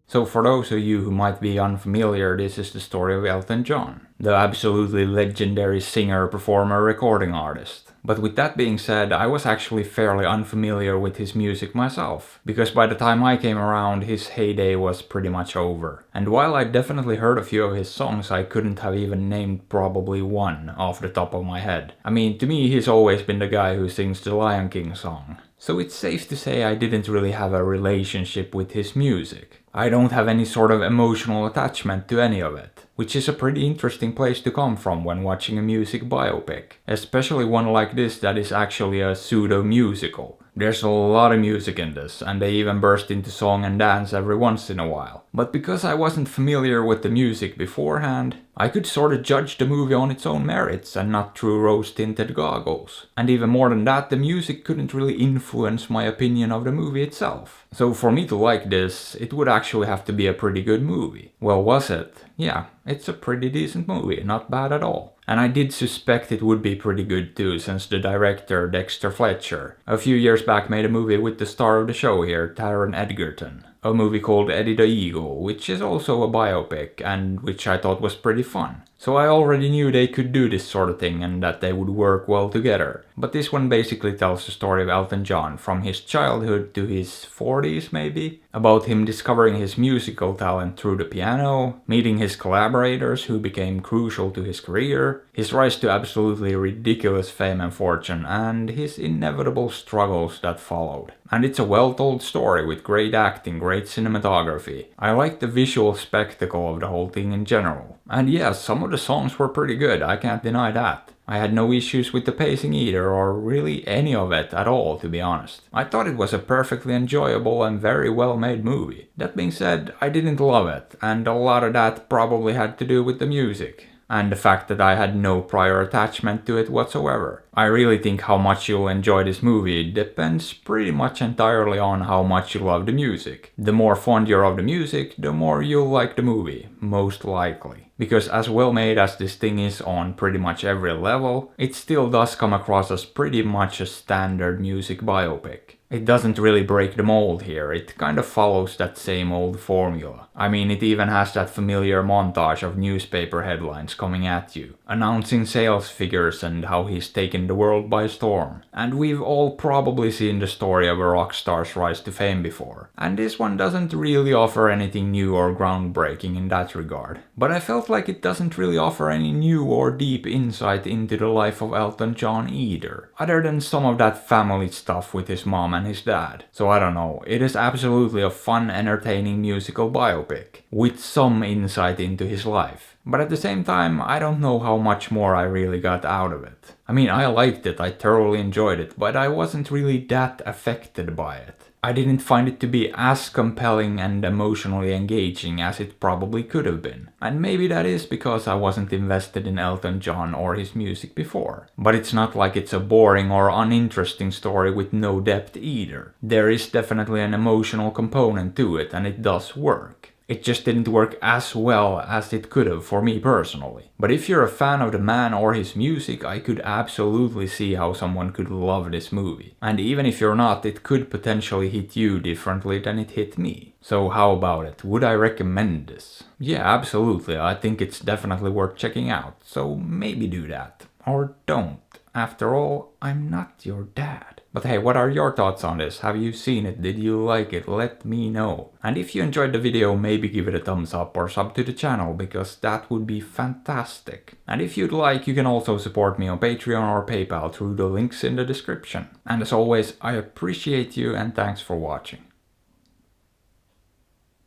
So for those of you who might be unfamiliar, this is the story of Elton John, the absolutely legendary singer, performer, recording artist. But with that being said, I was actually fairly unfamiliar with his music myself, because by the time I came around, his heyday was pretty much over. And while I definitely heard a few of his songs, I couldn't have even named probably one off the top of my head. I mean, to me, he's always been the guy who sings the Lion King song. So it's safe to say I didn't really have a relationship with his music. I don't have any sort of emotional attachment to any of it, which is a pretty interesting place to come from when watching a music biopic, especially one like this that is actually a pseudo-musical. There's a lot of music in this, and they even burst into song and dance every once in a while. But because I wasn't familiar with the music beforehand, I could sort of judge the movie on its own merits and not through rose-tinted goggles. And even more than that, the music couldn't really influence my opinion of the movie itself. So for me to like this, it would actually have to be a pretty good movie. Well, was it? Yeah, it's a pretty decent movie, not bad at all. And I did suspect it would be pretty good too, since the director, Dexter Fletcher, a few years back made a movie with the star of the show here, Taron Egerton. A movie called Eddie the Eagle, which is also a biopic, and which I thought was pretty fun. So I already knew they could do this sort of thing and that they would work well together. But this one basically tells the story of Elton John from his childhood to his 40s maybe, about him discovering his musical talent through the piano, meeting his collaborators who became crucial to his career, his rise to absolutely ridiculous fame and fortune, and his inevitable struggles that followed. And it's a well-told story with great acting, great cinematography. I like the visual spectacle of the whole thing in general. And yes, some of the songs were pretty good, I can't deny that. I had no issues with the pacing either, or really any of it at all, to be honest. I thought it was a perfectly enjoyable and very well made movie. That being said, I didn't love it, and a lot of that probably had to do with the music. And the fact that I had no prior attachment to it whatsoever. I really think how much you'll enjoy this movie depends pretty much entirely on how much you love the music. The more fond you're of the music, the more you'll like the movie, most likely. Because as well made as this thing is on pretty much every level, it still does come across as pretty much a standard music biopic. It doesn't really break the mold here, it kind of follows that same old formula. I mean, it even has that familiar montage of newspaper headlines coming at you, announcing sales figures and how he's taken the world by storm. And we've all probably seen the story of a rock star's rise to fame before. And this one doesn't really offer anything new or groundbreaking in that regard. But I felt like it doesn't really offer any new or deep insight into the life of Elton John either, other than some of that family stuff with his mom and his dad. So I don't know, it is absolutely a fun, entertaining musical biopic, with some insight into his life. But at the same time, I don't know how much more I really got out of it. I mean, I liked it, I thoroughly enjoyed it, but I wasn't really that affected by it. I didn't find it to be as compelling and emotionally engaging as it probably could have been. And maybe that is because I wasn't invested in Elton John or his music before. But it's not like it's a boring or uninteresting story with no depth either. There is definitely an emotional component to it, and it does work. It just didn't work as well as it could have for me personally. But if you're a fan of the man or his music, I could absolutely see how someone could love this movie. And even if you're not, it could potentially hit you differently than it hit me. So how about it? Would I recommend this? Yeah, absolutely. I think it's definitely worth checking out. So maybe do that. Or don't. After all, I'm not your dad. But hey, what are your thoughts on this? Have you seen it? Did you like it? Let me know. And if you enjoyed the video, maybe give it a thumbs up or sub to the channel, because that would be fantastic. And if you'd like, you can also support me on Patreon or PayPal through the links in the description. And as always, I appreciate you and thanks for watching.